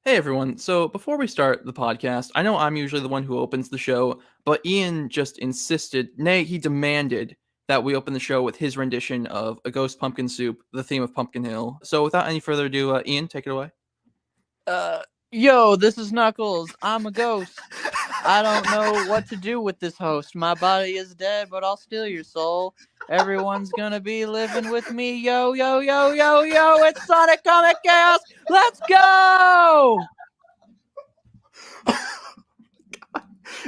Hey everyone. So before we start the podcast, I know I'm usually the one who opens the show, but Ian just insisted, nay, he demanded that we open the show with his rendition of A Ghost Pumpkin Soup, the theme of Pumpkin Hill. So without any further ado, Ian, take it away. Uh, Yo, this is Knuckles. I'm a ghost. I don't know what to do with this host. My body is dead, but I'll steal your soul. Everyone's gonna be living with me. Yo, yo, yo, yo, yo. It's Sonic Comic Chaos. Let's go!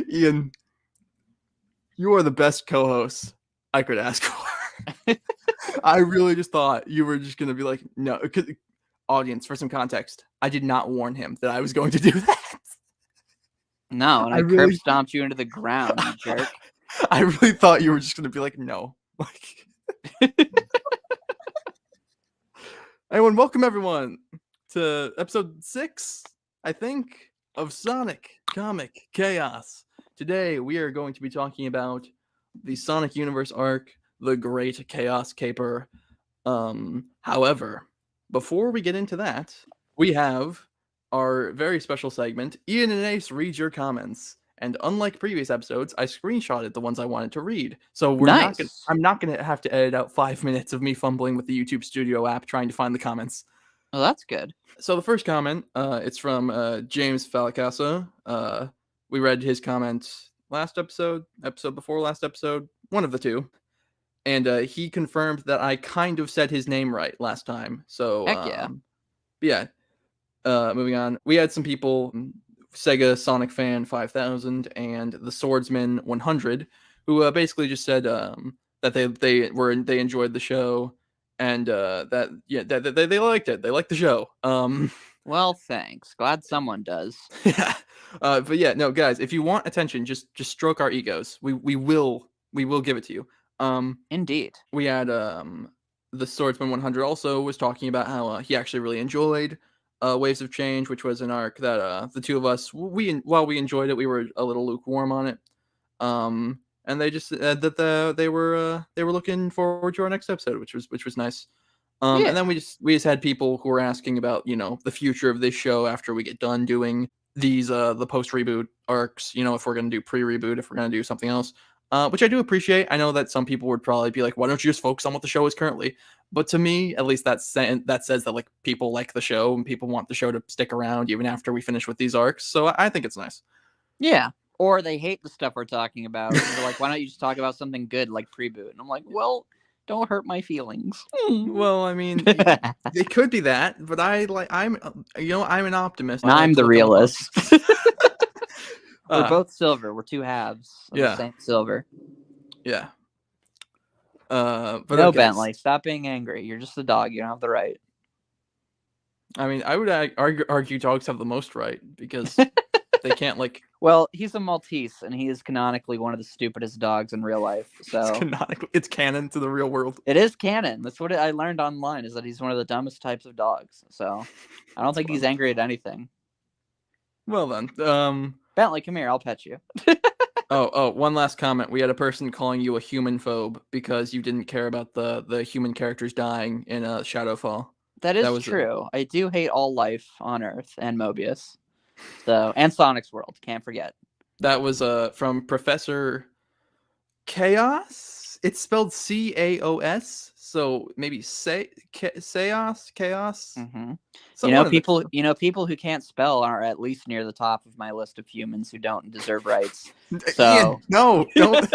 Ian, you are the best co-host I could ask for. I really just thought you were just going to be like, no, audience, for some context, I did not warn him that I was going to do that. No, and I curb stomped you into the ground, you jerk. I really thought you were just going to be like, no. Anyone, welcome everyone to episode 6, I think, of Sonic Comic Chaos. Today we are going to be talking about the Sonic Universe arc, The Great Chaos Caper. However, before we get into that, we have our very special segment, Ian and Ace read your comments. And unlike previous episodes, I screenshotted the ones I wanted to read. So I'm not gonna have to edit out 5 minutes of me fumbling with the YouTube Studio app trying to find the comments. Oh, that's good. So the first comment, it's from James Falicasa. We read his comment last episode before last episode, one of the two. And he confirmed that I kind of said his name right last time. So Heck yeah. Moving on, we had some people, Sega Sonic Fan 5000 and the Swordsman 100, who basically just said that they enjoyed the show and that they liked it. They liked the show. Well, thanks. Glad someone does. Yeah. But yeah, no, guys, if you want attention, just stroke our egos. We will give it to you. Indeed. We had the Swordsman 100 also was talking about how he actually really enjoyed Waves of Change, which was an arc that the two of us, while we enjoyed it, we were a little lukewarm on it. And they just said that they were looking forward to our next episode, which was nice. Yeah. And then we just had people who were asking about the future of this show after we get done doing these the post reboot arcs. If we're gonna do pre-reboot, if we're gonna do something else. Which I do appreciate. I know that some people would probably be like, why don't you just focus on what the show is currently? But to me, at least that says that like people like the show and people want the show to stick around even after we finish with these arcs. So I think it's nice. Yeah. Or they hate the stuff we're talking about. And they're like, why don't you just talk about something good like Preboot? And I'm like, well, don't hurt my feelings. Well, I mean, it could be that, but I'm an optimist. And I'm the realist. We're both silver. We're two halves of the same silver. Yeah. But no, okay. Bentley, stop being angry. You're just a dog. You don't have the right. I mean, I would argue dogs have the most right because they can't Well, he's a Maltese, and he is canonically one of the stupidest dogs in real life. So it's canon to the real world. It is canon. That's what I learned online, is that he's one of the dumbest types of dogs. So I don't think he's angry at anything. Well then, Bentley, come here. I'll pet you. Oh, one last comment. We had a person calling you a human phobe because you didn't care about the human characters dying in Shadowfall. That is true. I do hate all life on Earth and Mobius. So, and Sonic's World, can't forget. That was from Professor Chaos. It's spelled Caos, so maybe Chaos. Mm-hmm. People who can't spell are at least near the top of my list of humans who don't deserve rights. So Ian, no, don't.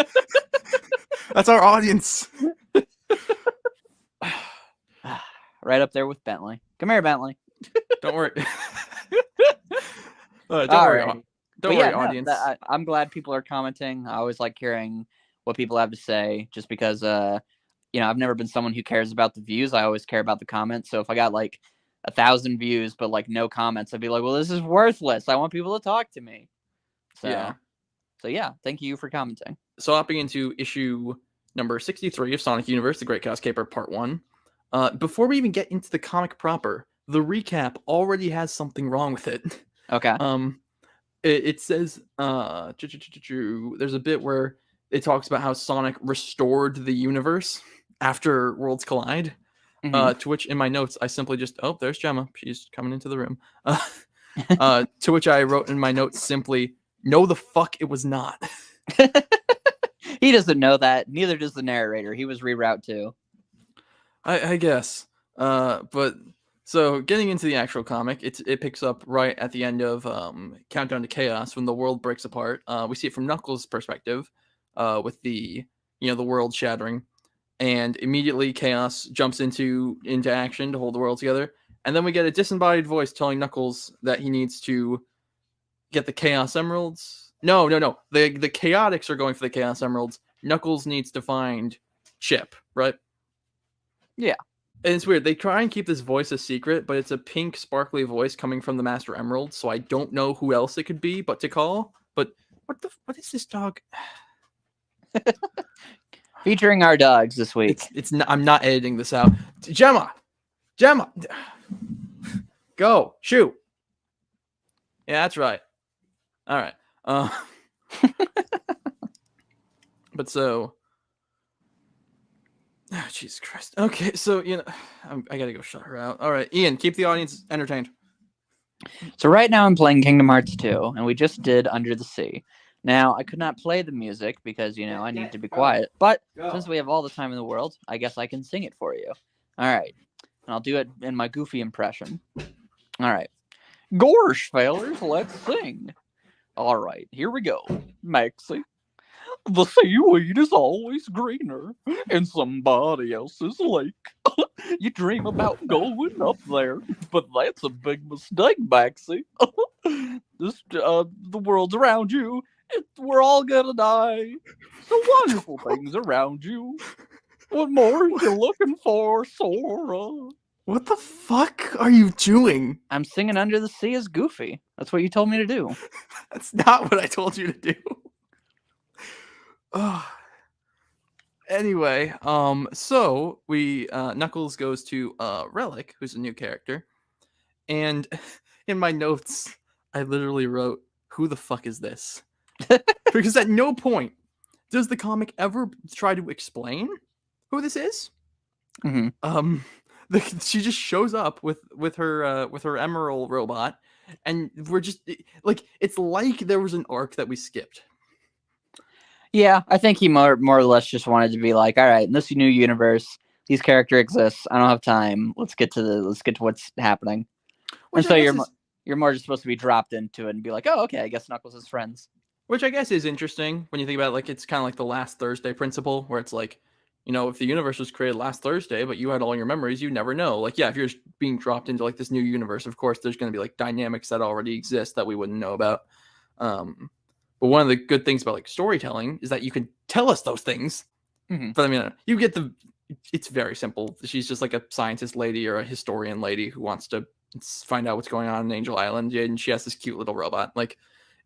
That's our audience. Right up there with Bentley. Come here, Bentley. Don't worry. Don't worry, audience. I'm glad people are commenting. I always like hearing what people have to say, just because I've never been someone who cares about the views. I always care about the comments. So if I got 1,000 views but no comments, I'd be like, well, this is worthless. I want people to talk to me. So yeah, thank you for commenting. So hopping into issue number 63 of Sonic Universe, The Great Chaos Caper Part 1. Before we even get into the comic proper, the recap already has something wrong with it. Okay. It says there's a bit where it talks about how Sonic restored the universe after Worlds Collide. Mm-hmm. To which in my notes I simply just there's Gemma. She's coming into the room. To which I wrote in my notes simply, "No, the fuck, it was not." He doesn't know that. Neither does the narrator. He was reroute too. I guess. But so getting into the actual comic, it picks up right at the end of Countdown to Chaos when the world breaks apart. We see it from Knuckles' perspective, with the the world shattering, and immediately Chaos jumps into action to hold the world together. And then we get a disembodied voice telling Knuckles that he needs to get the Chaos Emeralds. No. The Chaotix are going for the Chaos Emeralds. Knuckles needs to find Chip, right? Yeah. And it's weird. They try and keep this voice a secret, but it's a pink, sparkly voice coming from the Master Emerald, so I don't know who else it could be but to call. But what is this dog? Featuring our dogs this week. It's not, I'm not editing this out. Gemma, go shoot. Yeah, that's right. All right. But so, oh, Jesus Christ. Okay, so I gotta go shut her out. All right, Ian, keep the audience entertained. So right now I'm playing Kingdom Hearts 2, and we just did Under the Sea. Now, I could not play the music because, I need to be quiet. But since we have all the time in the world, I guess I can sing it for you. All right. And I'll do it in my goofy impression. All right. Gorsh, fellas, let's sing. All right, here we go. Maxie. The seaweed is always greener in somebody else's lake. You dream about going up there, but that's a big mistake, Maxie. The world's around you. We're all gonna die. So wonderful things around you. What more are you looking for, Sora? What the fuck are you doing? I'm singing Under the Sea as Goofy. That's what you told me to do. That's not what I told you to do. Anyway, so we Knuckles goes to Relic, who's a new character, and in my notes I literally wrote, "Who the fuck is this?" Because at no point does the comic ever try to explain who this is. Mm-hmm. She just shows up with her Emerald robot, and we're just like, it's like there was an arc that we skipped. Yeah, I think he more or less just wanted to be like, all right, in this new universe, these character exists. I don't have time. Let's get to what's happening. Which and so you're more just supposed to be dropped into it and be like, oh, okay, I guess Knuckles is friends. Which I guess is interesting when you think about it. Like, it's kind of like the last Thursday principle, where it's like, if the universe was created last Thursday, but you had all your memories, you never know. Like, yeah, if you're being dropped into like this new universe, of course, there's going to be like dynamics that already exist that we wouldn't know about. But one of the good things about like storytelling is that you can tell us those things. Mm-hmm. But I mean, you get it's very simple. She's just like a scientist lady or a historian lady who wants to find out what's going on in Angel Island, and she has this cute little robot. Like,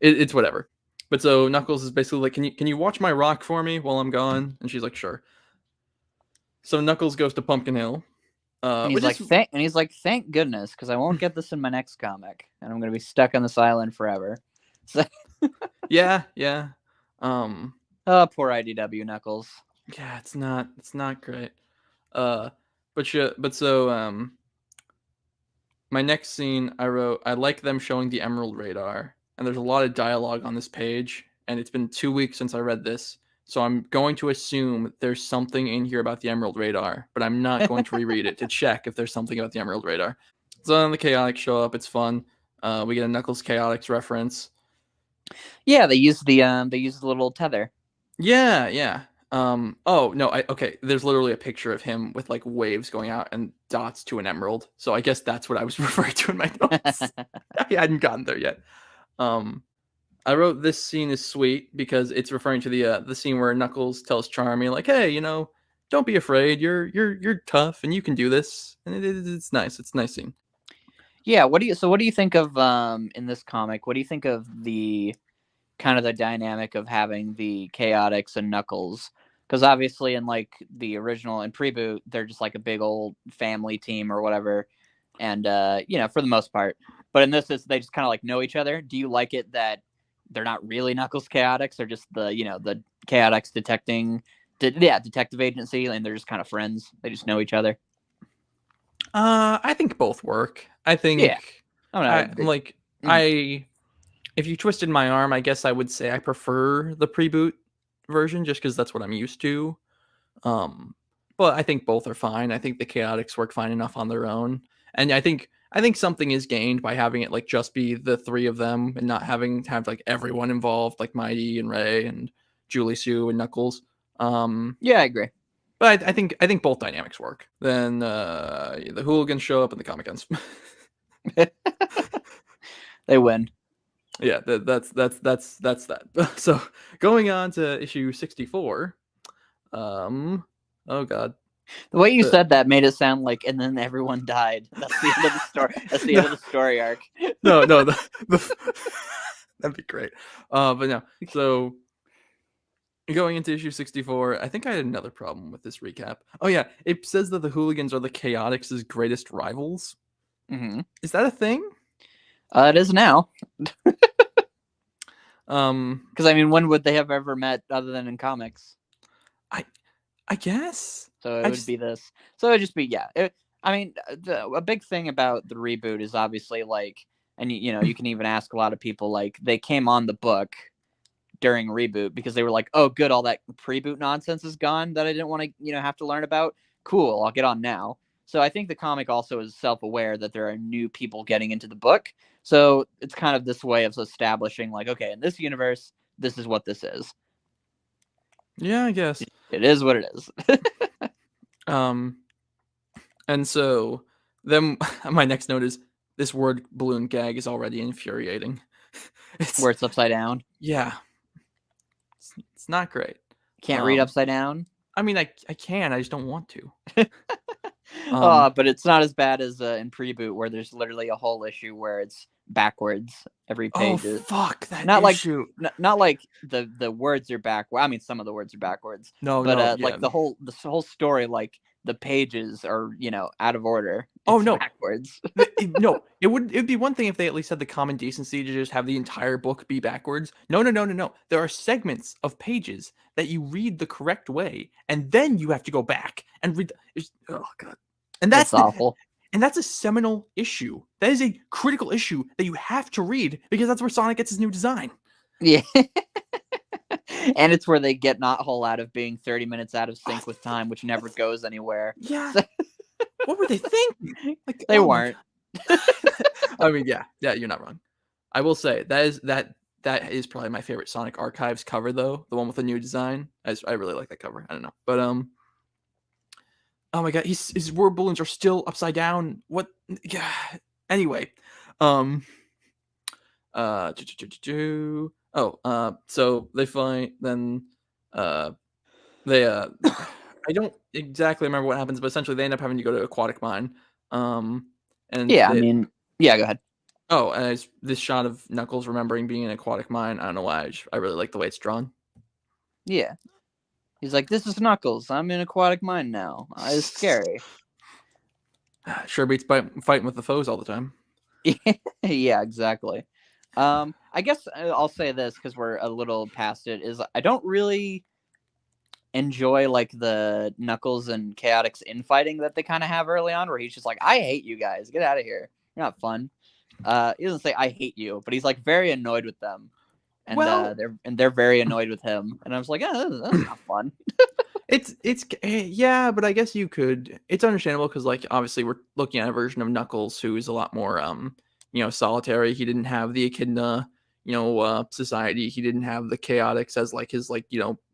it's whatever. But so Knuckles is basically like, can you watch my rock for me while I'm gone? And she's like, sure. So Knuckles goes to Pumpkin Hill. And he's like, thank goodness, because I won't get this in my next comic, and I'm gonna be stuck on this island forever. So yeah. Oh, poor IDW Knuckles. Yeah, it's not great. But so my next scene I wrote, I like them showing the Emerald Radar. And there's a lot of dialogue on this page, and it's been 2 weeks since I read this, so I'm going to assume there's something in here about the Emerald Radar, but I'm not going to reread it to check if there's something about the Emerald Radar. So then the Chaotix show up. It's fun. We get a Knuckles Chaotix reference. Yeah, they use the little tether. Yeah. Oh no, okay. There's literally a picture of him with like waves going out and dots to an emerald. So I guess that's what I was referring to in my notes. I hadn't gotten there yet. I wrote this scene is sweet because it's referring to the scene where Knuckles tells Charmy like, hey, don't be afraid. You're tough and you can do this. And it's nice. It's a nice scene. Yeah. What do you think of in this comic? What do you think of the kind of the dynamic of having the Chaotix and Knuckles? Because obviously in like the original and preboot, they're just like a big old family team or whatever. And for the most part. But in this, they just kind of like know each other. Do you like it that they're not really Knuckles Chaotix? They're just the Chaotix detective agency, and they're just kind of friends. They just know each other. I think both work. I think. Yeah. I'm like if you twisted my arm, I guess I would say I prefer the pre-boot version just because that's what I'm used to. But I think both are fine. I think the Chaotix work fine enough on their own, and I think something is gained by having it like just be the three of them and not having to have like everyone involved, like Mighty and Ray and Julie Sue and Knuckles. Yeah, I agree. But I think both dynamics work. Then the hooligans show up and the comic ends. They win. Yeah, that's that. So going on to issue 64. Oh god. The way you said that made it sound like, and then everyone died. That's the end of the story. That's the end of the story arc. No, that'd be great. But no. So going into issue 64, I think I had another problem with this recap. Oh yeah, it says that the hooligans are the Chaotix' greatest rivals. Mm-hmm. Is that a thing? It is now. Because I mean, when would they have ever met other than in comics? I guess. So it would be this. So it'd just be, yeah. I mean, a big thing about the reboot is obviously like, and you know, you can even ask a lot of people, like, they came on the book during reboot because they were like, oh, good, all that pre-boot nonsense is gone that I didn't want to, you know, have to learn about. Cool, I'll get on now. So I think the comic also is self-aware that there are new people getting into the book. So it's kind of this way of establishing, like, okay, in this universe, this is what this is. Yeah, I guess. It is what it is. And so then my next note is this word balloon gag is already infuriating. Where it's upside down. Yeah. It's not great. Can't read upside down? I mean, I can. I just don't want to. But it's not as bad as in Preboot, where there's literally a whole issue where it's backwards every page. Oh, fuck that not issue. Not like the words are backwards. I mean, some of the words are backwards. No, but no, like the whole story, like the pages are, you know, out of order. Oh, no, backwards. No, it'd be one thing if they at least had the common decency to just have the entire book be backwards. No. There are segments of pages that you read the correct way, and then you have to go back and read. Oh god, and that's awful. And that's a seminal issue. That is a critical issue that you have to read because that's where Sonic gets his new design. Yeah. And it's where they get Knothole out of being 30 minutes out of sync with time, which never goes anywhere. Yeah. What were they thinking? Like, they weren't. I mean, yeah, you're not wrong. I will say that is probably my favorite Sonic Archives cover, though, the one with the new design. I really like that cover. I don't know, but oh my god, his word balloons are still upside down. What? Yeah. Anyway, so they find then they I don't exactly remember what happens, but essentially they end up having to go to Aquatic Mine. And yeah, go ahead. Oh, and this shot of Knuckles remembering being in Aquatic Mine. I don't know why. I really like the way it's drawn. Yeah. He's like, this is Knuckles. I'm in Aquatic Mine now. It's scary. Sure beats fighting with the foes all the time. Yeah, exactly. I guess I'll say this because we're a little past it. Is I don't really enjoy like the Knuckles and Chaotix infighting that they kind of have early on, where he's just like, I hate you guys. Get out of here. You're not fun. He doesn't say I hate you, but he's like very annoyed with them. And they're very annoyed with him, and I was like, oh, that's not fun. It's yeah, but I guess you could. It's understandable because, like, obviously we're looking at a version of Knuckles who is a lot more, solitary. He didn't have the Echidna, society. He didn't have the Chaotix as like his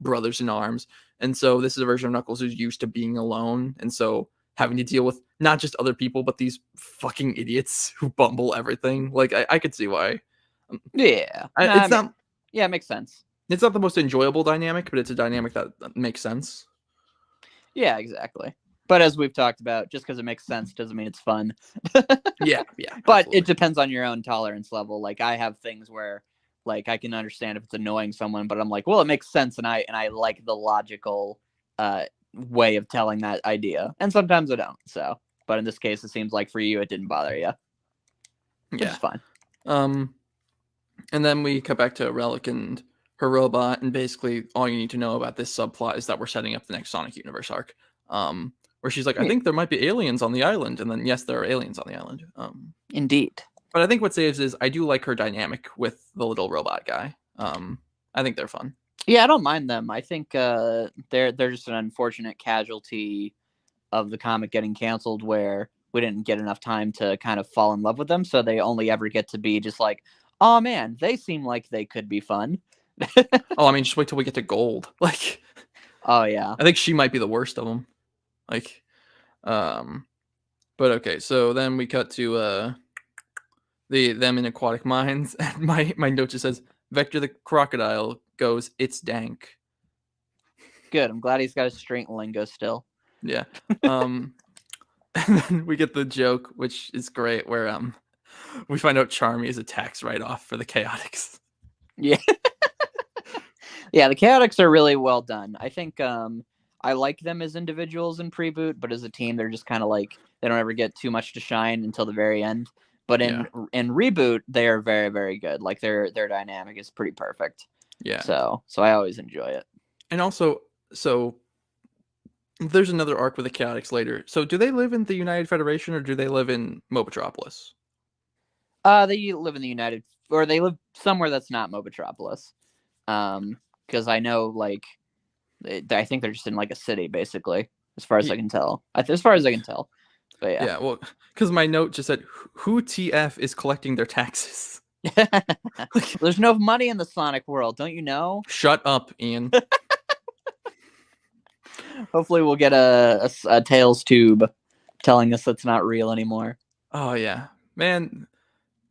brothers in arms, and so this is a version of Knuckles who's used to being alone, and so having to deal with not just other people but these fucking idiots who bumble everything. Like I could see why. Yeah, it makes sense. It's not the most enjoyable dynamic, but it's a dynamic that makes sense. Yeah, exactly. But as we've talked about, just because it makes sense doesn't mean it's fun. Yeah. But absolutely. It depends on your own tolerance level. Like I have things where, like, I can understand if it's annoying someone, but I'm like, well, it makes sense, and I like the logical way of telling that idea. And sometimes I don't. So, but in this case, it seems like for you, it didn't bother you. Which is fine. And then we cut back to Relic and her robot, and basically all you need to know about this subplot is that we're setting up the next Sonic Universe arc. Where she's like, I think there might be aliens on the island, and then yes, there are aliens on the island. Indeed. But I think what saves is I do like her dynamic with the little robot guy. I think they're fun. Yeah, I don't mind them. I think they're just an unfortunate casualty of the comic getting canceled, where we didn't get enough time to kind of fall in love with them, so they only ever get to be just like, oh man, they seem like they could be fun. Oh, I mean, just wait till we get to Gold. Like, Oh yeah, I think she might be the worst of them. Like, but okay. So then we cut to them in aquatic mines, and my note just says Vector the crocodile goes, "It's dank." good. I'm glad he's got a straight lingo still. Yeah. And then we get the joke, which is great, where we find out Charmy is a tax write-off for the Chaotix. Yeah. Yeah, the Chaotix are really well done. I think I like them as individuals in Preboot, but as a team, they're just kind of like, they don't ever get too much to shine until the very end. But in Reboot, they are very, very good. Like their dynamic is pretty perfect. Yeah. So I always enjoy it. And also, so there's another arc with the Chaotix later. So do they live in the United Federation or do they live in Mobotropolis? They live in the United, or they live somewhere that's not Mobotropolis. Because I know, like, I think they're just in like a city, basically, as far as I can tell. As far as I can tell. But yeah. Yeah, well, because my note just said, "Who TF is collecting their taxes?" There's no money in the Sonic world, don't you know? Shut up, Ian. Hopefully, we'll get a Tails tube telling us that's not real anymore. Oh yeah, man,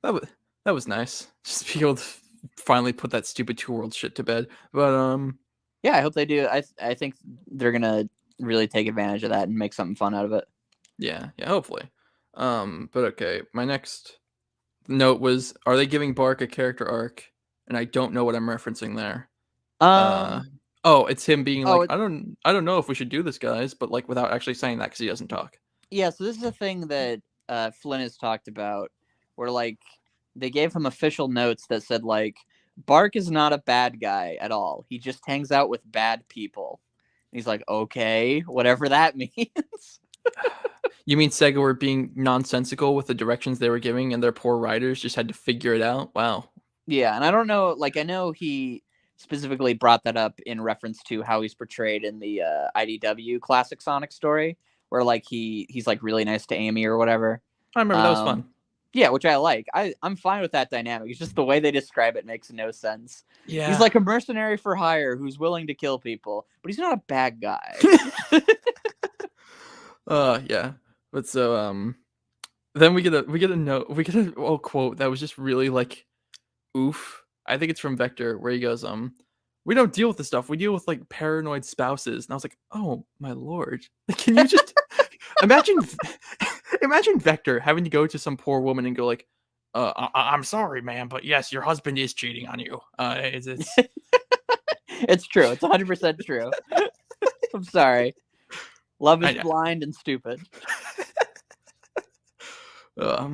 that was nice. Just be able to finally put that stupid 2 World shit to bed. But yeah, I hope they do. I think they're gonna really take advantage of that and make something fun out of it. Yeah, hopefully. But okay, my next note was, are they giving Bark a character arc? And I don't know what I'm referencing there. Oh, it's him being like, I don't know if we should do this, guys, but like without actually saying that because he doesn't talk. Yeah, so this is a thing that Flynn has talked about, where like they gave him official notes that said like Bark is not a bad guy at all. He just hangs out with bad people. And he's like, okay, whatever that means. You mean Sega were being nonsensical with the directions they were giving, and their poor writers just had to figure it out? Wow. Yeah, and I don't know, like I know he specifically brought that up in reference to how he's portrayed in the IDW classic Sonic story, where like he's like really nice to Amy or whatever. I remember that was fun. Yeah, which I like. I'm fine with that dynamic. It's just the way they describe it makes no sense. Yeah. He's like a mercenary for hire who's willing to kill people, but he's not a bad guy. Yeah. But so then we get a note, we get a quote that was just really like oof. I think it's from Vector, where he goes, we don't deal with this stuff. We deal with like paranoid spouses. And I was like, oh my lord. Like, can you just imagine Vector having to go to some poor woman and go like, I'm sorry, man, but yes, your husband is cheating on you. It's It's true. It's 100% true. I'm sorry. Love is blind and stupid. But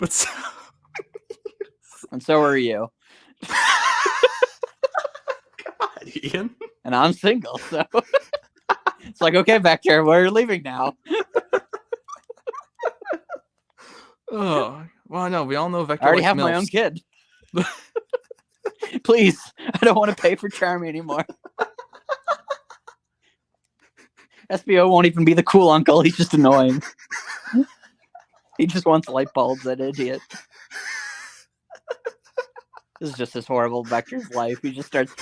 so... and so are you. God, Ian. And I'm single, so it's like, okay, Vector, we're leaving now. Oh, well, no, we all know Vector. I already have my own kid. Please, I don't want to pay for Charmy anymore. SBO won't even be the cool uncle. He's just annoying. He just wants light bulbs, that idiot. This is just this horrible Vector's life. He starts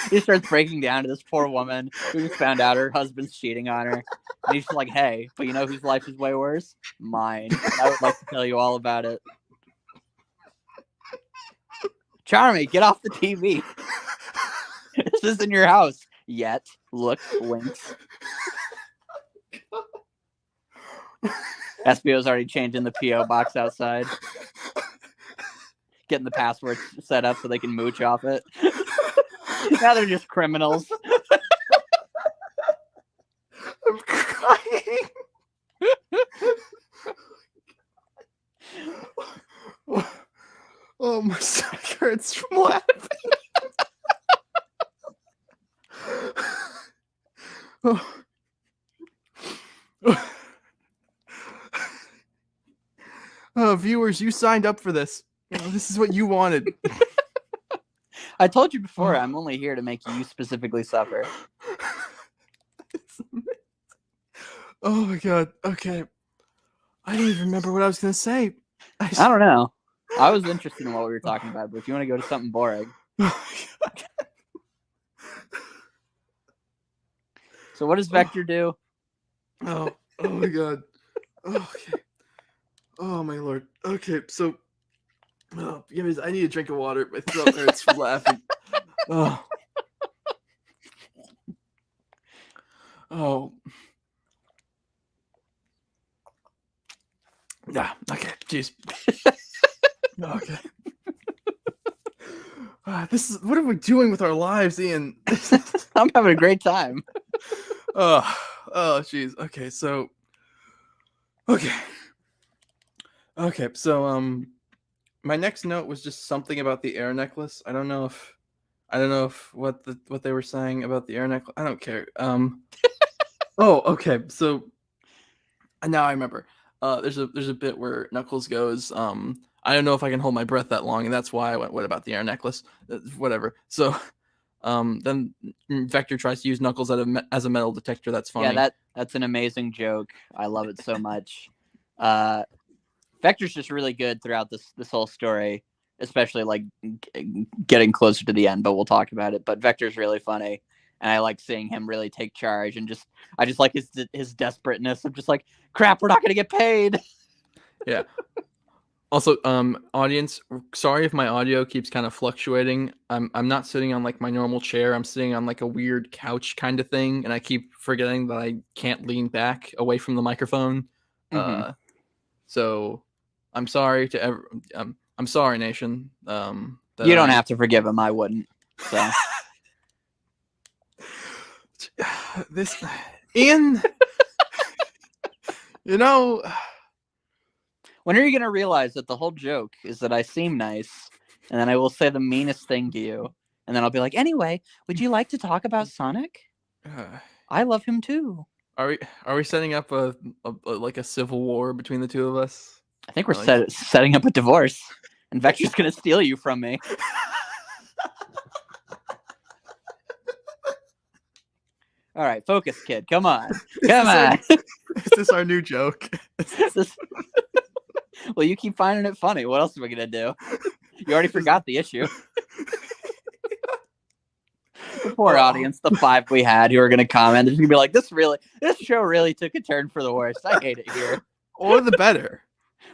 breaking down to this poor woman who just found out her husband's cheating on her. And he's just like, hey, but you know whose life is way worse? Mine. I would like to tell you all about it. Charmy, get off the TV. This isn't your house yet. Look, winks. SBO's already changing the P.O. box outside. Getting the password set up so they can mooch off it. Now they're just criminals. I'm crying. Oh, my stomach hurts from laughing. Viewers, you signed up for this. Oh, this is what you wanted. I told you before, I'm only here to make you specifically suffer. Oh my god. Okay. I don't even remember what I was gonna say. I don't know. I was interested in what we were talking about, but if you want to go to something boring. So what does Vector do? Oh my god. Okay. Oh my lord. Okay, so I need a drink of water. My throat hurts from laughing. Oh. Oh. Yeah. Okay. Jeez. Okay. This is what are we doing with our lives, Ian? I'm having a great time. Oh, jeez. Okay, so. Okay. So my next note was just something about the air necklace. I don't know if what they were saying about the air necklace. I don't care. Oh, okay. So now I remember. There's a bit where Knuckles goes, I don't know if I can hold my breath that long, and that's why I went, what about the air necklace? Whatever. So then Vector tries to use Knuckles as a metal detector. That's funny. Yeah, that's an amazing joke. I love it so much. Vector's just really good throughout this whole story, especially like getting closer to the end, but we'll talk about it. But Vector's really funny, and I like seeing him really take charge, and I just like his desperateness of just like, crap, we're not gonna get paid. Yeah. Also, audience, sorry if my audio keeps kind of fluctuating. I'm not sitting on like my normal chair. I'm sitting on like a weird couch kind of thing, and I keep forgetting that I can't lean back away from the microphone. Mm-hmm. So I'm sorry to I'm sorry, nation. You don't have to forgive him. I wouldn't. So this, Ian, you know, when are you gonna realize that the whole joke is that I seem nice, and then I will say the meanest thing to you, and then I'll be like, anyway, would you like to talk about Sonic? I love him too. Are we setting up a like a civil war between the two of us? I think we're setting up a divorce, and Vector's gonna steal you from me. All right, focus, kid. Come on. Come on. Is this our new joke? Well, you keep finding it funny. What else are we going to do? You already forgot the issue. The poor audience, the 5 we had who are going to comment, they're going to be like, this show really took a turn for the worse. I hate it here. Or the better.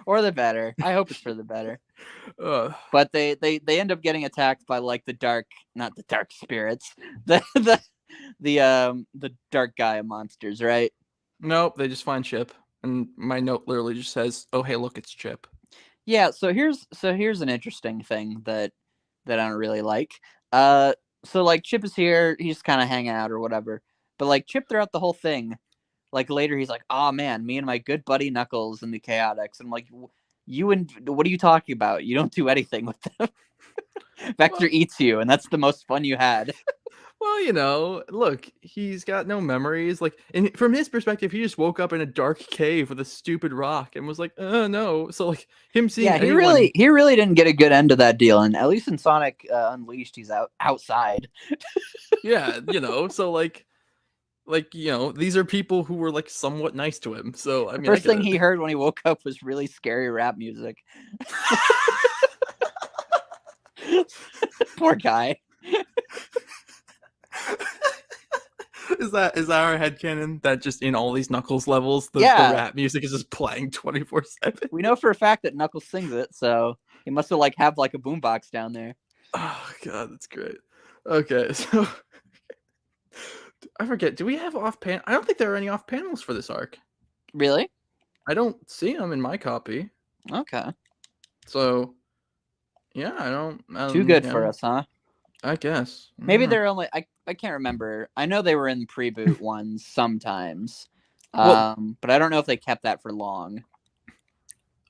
Or the better. I hope it's for the better. But they end up getting attacked by like not the dark spirits, the dark Gaia monsters, right? Nope, they just find Chip, and my note literally just says, "Oh, hey, look, it's Chip." Yeah, so here's an interesting thing that I don't really like. So like Chip is here, he's kind of hanging out or whatever. But like Chip throughout the whole thing, like later he's like, "Oh man, me and my good buddy Knuckles and the Chaotix." And I'm like, what are you talking about? You don't do anything with them. Vector eats you, and that's the most fun you had. Well, look, he's got no memories. Like, from his perspective, he just woke up in a dark cave with a stupid rock and was like, no. So, like, him seeing he really didn't get a good end of that deal. And at least in Sonic Unleashed, he's outside. Yeah, so, like, these are people who were, like, somewhat nice to him. So, I mean, the first thing he heard when he woke up was really scary rap music. Poor guy. Is that our headcanon that just in all these Knuckles levels, the rap music is just playing 24/7? We know for a fact that Knuckles sings it, so he must have have a boombox down there. Oh god, that's great. Okay, so I forget. Do we have off panel? I don't think there are any off panels for this arc. Really? I don't see them in my copy. Okay. So, yeah, I don't. Too good for us, huh? I guess. Maybe they're only. I can't remember. I know they were in pre-boot ones sometimes, but I don't know if they kept that for long.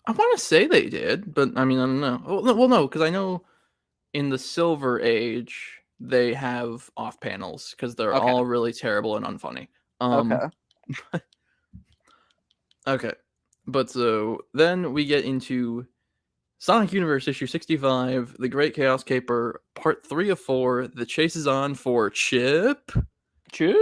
I want to say they did, but I mean, I don't know. Well, no, because I know in the Silver Age they have off panels because they're all really terrible and unfunny. Okay, but so then we get into Sonic Universe issue 65, The Great Chaos Caper, part 3 of 4. The chase is on for Chip. Chip.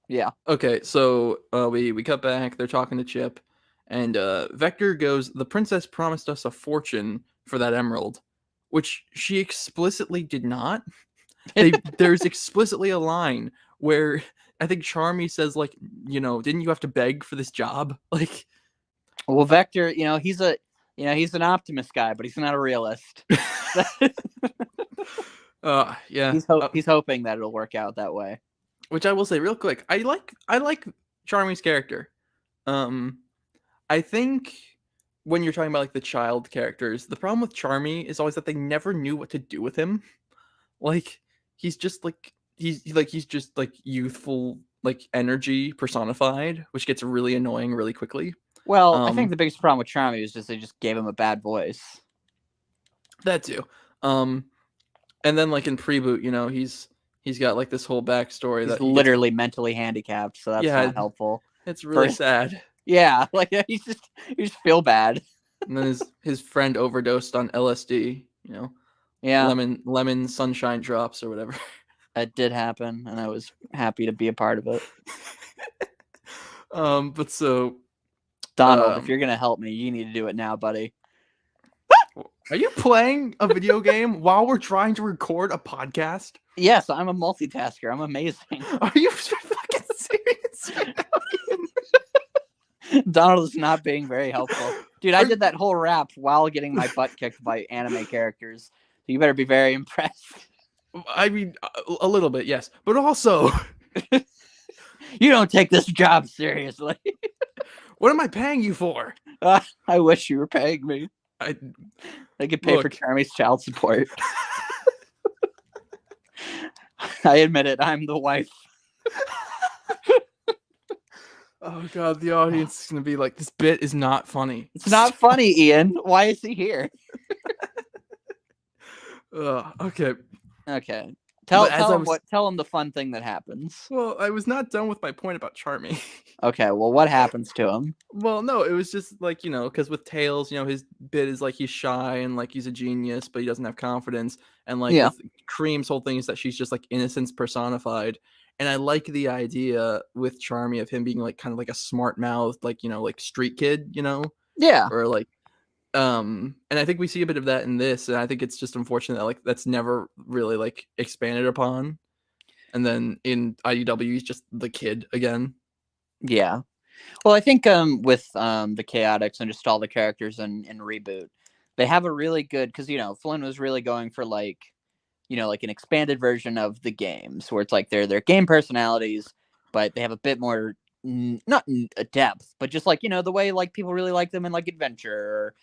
Yeah. Okay, so we cut back. They're talking to Chip, and Vector goes, "The princess promised us a fortune for that emerald," which she explicitly did not. There's explicitly a line where I think Charmy says, like, didn't you have to beg for this job? Like, well, Vector, he's an optimist guy, but he's not a realist. Yeah. He's hoping that it'll work out that way. Which I will say real quick, I like Charmy's character. I think when you're talking about like the child characters, the problem with Charmy is always that they never knew what to do with him. Like he's just like he's just like youthful like energy personified, which gets really annoying really quickly. Well, I think the biggest problem with Charmy was just they just gave him a bad voice. That too. And then like in Preboot, he's got like this whole backstory He's that literally mentally handicapped, so that's not helpful. It's really sad. Yeah, like you just feel bad. And then his friend overdosed on LSD, Yeah. Lemon sunshine drops or whatever. That did happen, and I was happy to be a part of it. But so Donald, if you're gonna help me, you need to do it now, buddy. Are you playing a video game while we're trying to record a podcast? Yes, I'm a multitasker. I'm amazing. Are you fucking serious right now? Donald is not being very helpful. Dude, I did that whole rap while getting my butt kicked by anime characters. So you better be very impressed. I mean, a little bit, yes. But also... You don't take this job seriously. What am I paying you for? I wish you were paying me. I could pay for Charmy's child support. I admit it, I'm the wife. Oh god, the audience is gonna be like, this bit is not funny. It's not funny, Ian. Why is he here? Okay. Okay. Tell him the fun thing that happens. Well, I was not done with my point about Charmy. Okay, well, what happens to him? Well, no, it was just like, because with Tails, his bit is like he's shy and like he's a genius, but he doesn't have confidence. And like with Cream's whole thing is that she's just like innocence personified. And I like the idea with Charmy of him being like kind of like a smart mouth, like, like street kid, Yeah. Or like, and I think we see a bit of that in this. And I think it's just unfortunate that like that's never really like expanded upon. And then in IDW, he's just the kid again. Yeah. Well, I think with the Chaotix and just all the characters in Reboot, they have a really good, because, Flynn was really going for like, like an expanded version of the games where it's like they're game personalities, but they have a bit more, not a depth, but just like, the way like people really like them in like Adventure or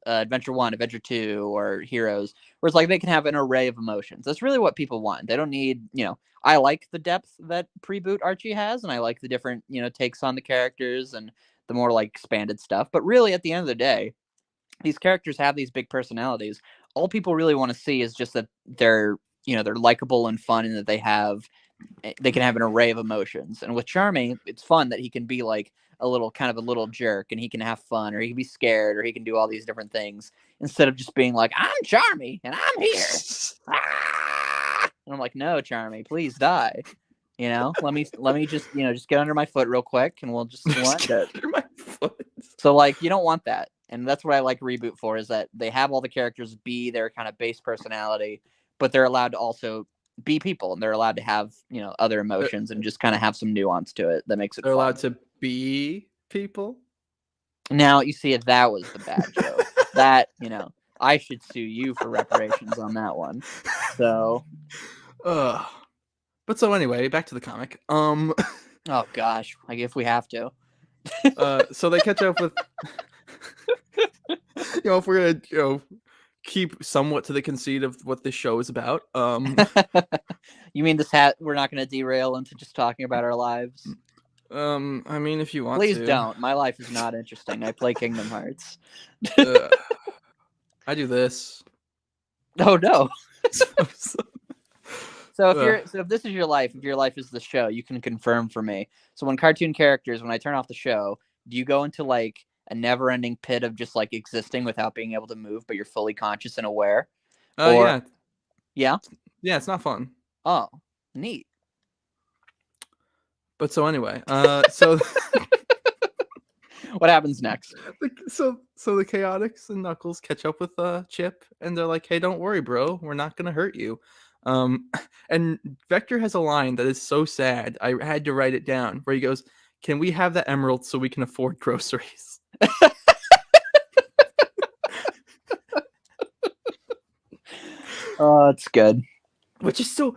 Adventure 1, Adventure 2, or Heroes, where it's like they can have an array of emotions. That's really what people want. They don't need, I like the depth that Preboot Archie has, and I like the different, takes on the characters and the more like expanded stuff. But really, at the end of the day, these characters have these big personalities. All people really want to see is just that they're likable and fun, and that they can have an array of emotions. And with Charmy, it's fun that he can be like a little jerk, and he can have fun, or he can be scared, or he can do all these different things instead of just being like, I'm Charmy and I'm here. And I'm like, no, Charmy, please die. Let me just get under my foot real quick, and we'll just end it. Under my foot. So like, you don't want that. And that's what I like Reboot for, is that they have all the characters be their kind of base personality, but they're allowed to also be people, and they're allowed to have, other emotions and just kind of have some nuance to it that makes it They're fun. allowed to be people? Now, you see, if that was the bad joke, that, I should sue you for reparations on that one. So. But so anyway, back to the comic. Oh, gosh. Like, if we have to. So they catch up with... if we're gonna keep somewhat to the conceit of what this show is about. You mean we're not gonna derail into just talking about our lives? I mean, if you want Please to. don't. My life is not interesting. I play Kingdom Hearts. I do this. Oh no. So if this is your life, if your life is the show, you can confirm for me. So when cartoon characters, when I turn off the show, do you go into like a never-ending pit of just like existing without being able to move, but you're fully conscious and aware. Yeah. Yeah. Yeah, it's not fun. Oh, neat. But so anyway, so What happens next? so the Chaotix and Knuckles catch up with Chip, and they're like, "Hey, don't worry, bro. We're not gonna hurt you." And Vector has a line that is so sad. I had to write it down, where he goes, "Can we have the emerald so we can afford groceries?" Oh, it's good. Which is so.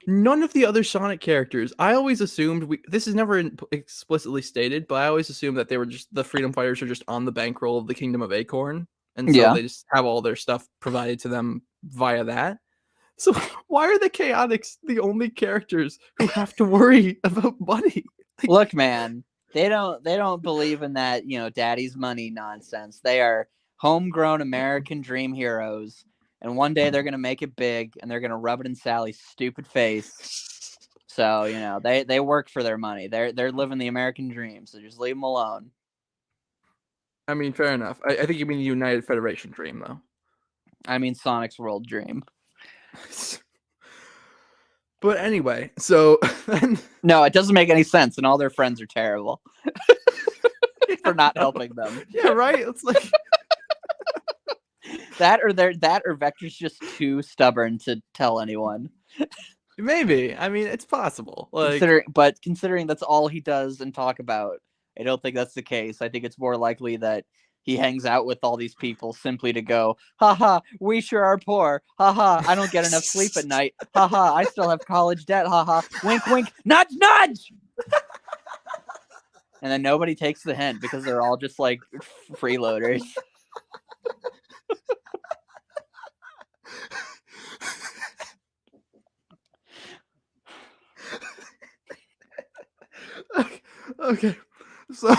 None of the other Sonic characters. I always assumed this is never explicitly stated, but I always assumed that they were just the Freedom Fighters are just on the bankroll of the Kingdom of Acorn, and so Yeah. they just have all their stuff provided to them via that. So why are the Chaotix the only characters who have to worry about money? Look, man, they don't believe in that, daddy's money nonsense. They are homegrown American dream heroes, and one day they're gonna make it big, and they're gonna rub it in Sally's stupid face. So they work for their money. They're living the American dream. So just leave them alone. I mean, fair enough. I think you mean the United Federation dream, though. I mean Sonic's world dream. But anyway, so no, it doesn't make any sense, and all their friends are terrible for not helping them. Yeah, right. It's like that or Vector's just too stubborn to tell anyone. Maybe. I mean, it's possible. Like, considering that's all he does and talk about, I don't think that's the case. I think it's more likely that he hangs out with all these people simply to go, haha, we sure are poor. Haha, I don't get enough sleep at night. Haha, I still have college debt. Haha, wink, wink, nudge, nudge. And then nobody takes the hint because they're all just like freeloaders. Okay, so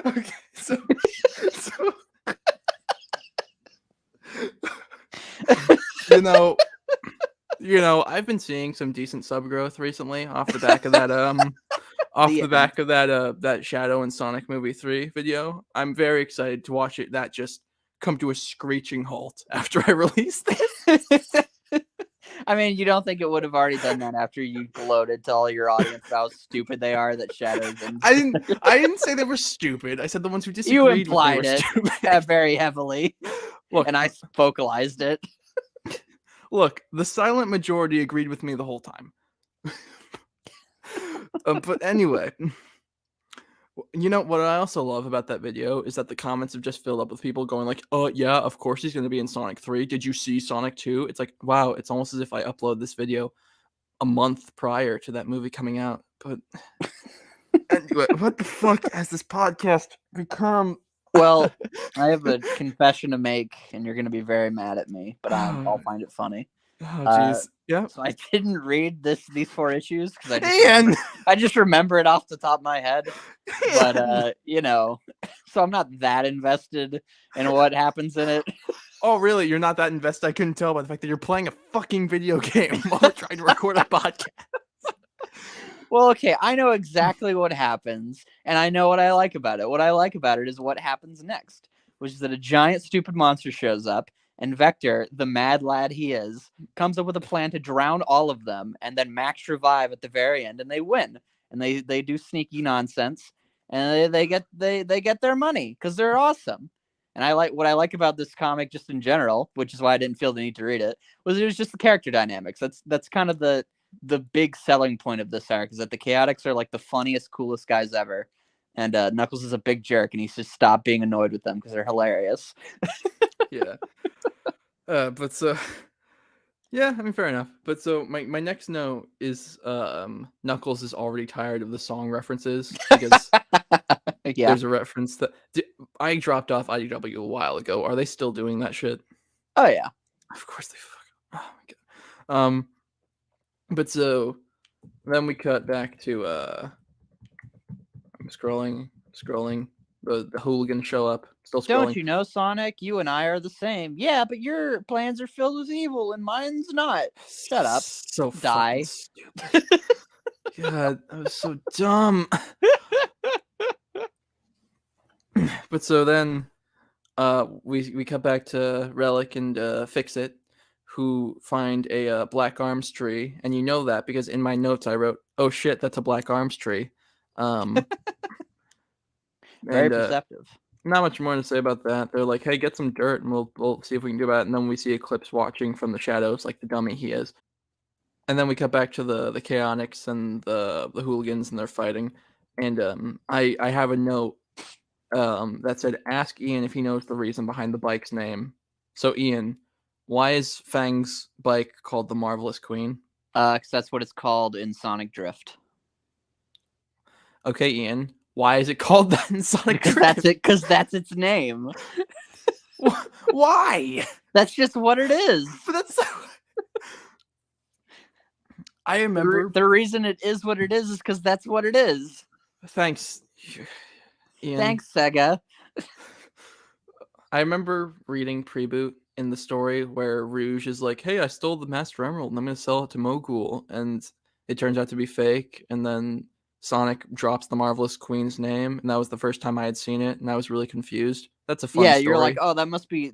okay, so you know, I've been seeing some decent sub growth recently off the back of that that Shadow and Sonic Movie 3 video. I'm very excited to watch that just come to a screeching halt after I release this. I mean, you don't think it would have already done that after you gloated to all your audience about how stupid they are that Shadow's in? I didn't say they were stupid. I said the ones who disagreed. You implied it very heavily. Look, and I vocalized it. Look, the silent majority agreed with me the whole time. But anyway, you know what I also love about that video is that the comments have just filled up with people going like, "Oh yeah, of course he's going to be in Sonic 3. Did you see Sonic 2?" It's like, wow, it's almost as if I upload this video a month prior to that movie coming out. But anyway, what the fuck has this podcast become? Well, I have a confession to make, and you're going to be very mad at me, but I'll find it funny. Oh, jeez. Yeah. So I didn't read these 4 issues because I just remember it off the top of my head. But so I'm not that invested in what happens in it. Oh, really? You're not that invested? I couldn't tell by the fact that you're playing a fucking video game while we're trying to record a podcast. Well, okay, I know exactly what happens, and I know what I like about it. What I like about it is what happens next, which is that a giant stupid monster shows up, and Vector, the mad lad he is, comes up with a plan to drown all of them, and then max revive at the very end, and they win. And they do sneaky nonsense, and they get their money because they're awesome. And what I like about this comic just in general, which is why I didn't feel the need to read it, was just the character dynamics. That's kind of the big selling point of this arc, is that the Chaotix are like the funniest, coolest guys ever. And Knuckles is a big jerk, and he's just stopped being annoyed with them because they're hilarious. Yeah. But so, yeah, I mean, fair enough. But so my next note is Knuckles is already tired of the song references because yeah, there's a reference that I dropped off IDW a while ago. Are they still doing that shit? Oh yeah, of course they. Oh my god. But so then we cut back to I'm scrolling the hooligans show up, still Don't scrolling. you know, Sonic? You and I are the same. Yeah, but your plans are filled with evil and mine's not. Shut up. So fucking Die. stupid. God, that was so dumb. But so then we cut back to Relic and Fix It, who find a Black Arms tree, and you know that because in my notes I wrote, "Oh shit, that's a Black Arms tree." Very And perceptive. not much more to say about that. They're like, "Hey, get some dirt, and we'll see if we can do that." And then we see Eclipse watching from the shadows, like the dummy he is. And then we cut back to the Chaotix and the hooligans, and they're fighting. And I have a note that said, "Ask Ian if he knows the reason behind the bike's name." So Ian, why is Fang's bike called the Marvelous Queen? Because that's what it's called in Sonic Drift. Okay, Ian, why is it called that in Sonic Because Drift? that's it. Because that's its name. Why? That's just what it is. But that's so... I remember the reason it is what it is because that's what it is. Thanks, Ian. Thanks, Sega. I remember reading Preboot in the story where Rouge is like, "Hey, I stole the Master Emerald and I'm going to sell it to Mogul," and it turns out to be fake. And then Sonic drops the Marvelous Queen's name, and that was the first time I had seen it, and I was really confused. That's a fun story. You're like, oh, that must be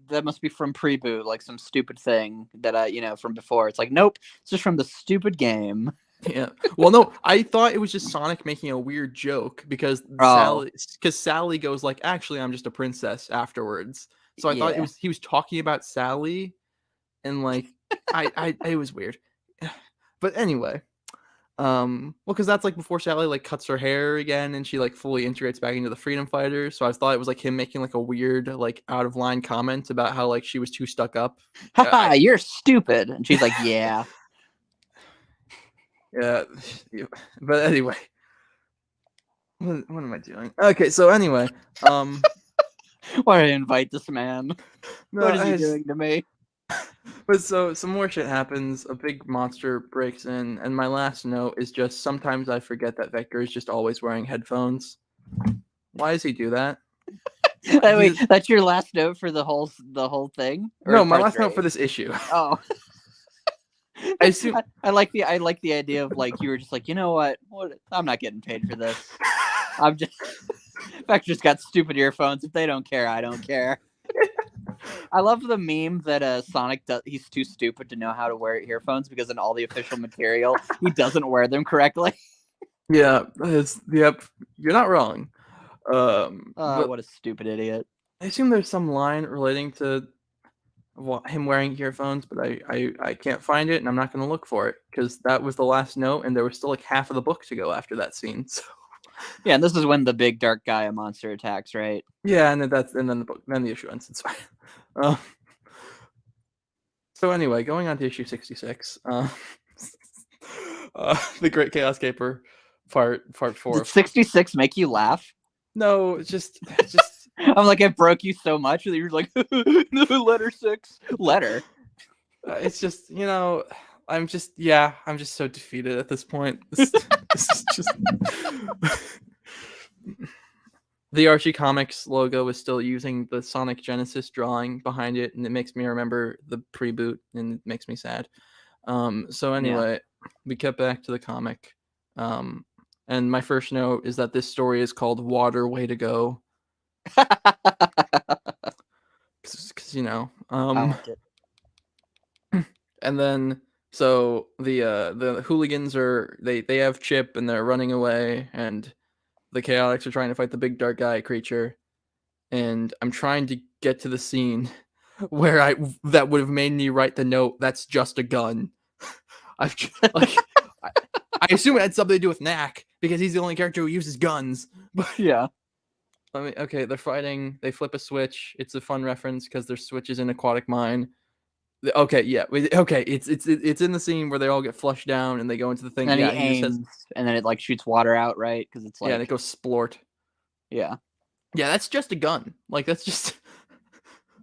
from Preboot, like some stupid thing that from before. It's like, nope, it's just from the stupid game. Yeah. Well, no, I thought it was just Sonic making a weird joke because Sally goes like, "Actually, I'm just a princess," afterwards. So I thought he was talking about Sally, and like, it was weird. But anyway, well, because that's like before Sally like cuts her hair again, and she like fully integrates back into the Freedom Fighters. So I thought it was like him making like a weird like out of line comment about how like she was too stuck up. Haha, you're stupid, and she's like, yeah. Yeah, but anyway, what am I doing? Okay, so anyway, why did I invite this man? No, what is he doing to me? But so some more shit happens. A big monster breaks in, and my last note is just sometimes I forget that Vector is just always wearing headphones. Why does he do that? Wait, that's your last note for the whole thing? No, my last note for this issue. Oh. I assume I like the idea of like you were just like, you know what? I'm not getting paid for this. I'm just Vector's got stupid earphones. If they don't care, I don't care. I love the meme that Sonic he's too stupid to know how to wear earphones because in all the official material he doesn't wear them correctly. Yeah, yep. You're not wrong. What a stupid idiot. I assume there's some line relating to him wearing earphones, but I can't find it, and I'm not going to look for it because that was the last note, and there was still like half of the book to go after that scene. So yeah, and this is when the big dark Gaia monster attacks, right? Yeah, and then the issue ends. It's fine. So anyway, going on to issue 66, the Great Chaos Caper, part 4. Did 66 make you laugh? No, it's just. I'm like, it broke you so much that you're like, letter 6. Letter. It's just, I'm just so defeated at this point. This is just. The Archie Comics logo is still using the Sonic Genesis drawing behind it, and it makes me remember the pre-boot, and it makes me sad. So anyway, we get back to the comic. And my first note is that this story is called Water Way to Go. Because I like it. And then so the hooligans they have Chip and they're running away, and the Chaotix are trying to fight the big dark guy creature, and I'm trying to get to the scene where that would have made me write the note, "That's just a gun." I assume it had something to do with Knack because he's the only character who uses guns. But yeah. Okay, they're fighting. They flip a switch. It's a fun reference because there's switches in Aquatic Mine. Okay, yeah. Okay, it's in the scene where they all get flushed down and they go into the thing. And he aims, and then it like shoots water out, right? Because it's like and it goes splort. Yeah. Yeah, that's just a gun. Like that's just.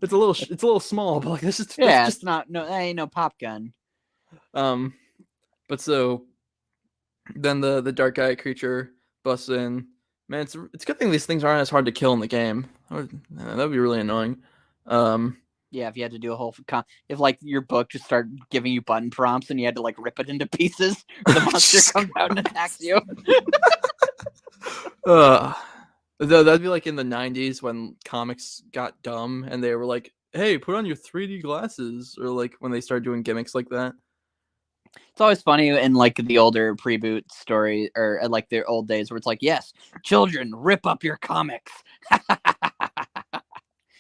It's a little small, but like this is. Yeah, it's not. No, that ain't no pop gun. But so then the dark guy creature busts in, Man, it's a good thing these things aren't as hard to kill in the game. That'd be really annoying. Yeah, if you had to do a whole if like your book just started giving you button prompts and you had to like rip it into pieces, or the monster comes out and attacks you. That'd be like in the 90s when comics got dumb and they were like, "Hey, put on your 3D glasses," or like when they started doing gimmicks like that. It's always funny in like the older pre-boot story or like the old days where it's like, yes, children, rip up your comics.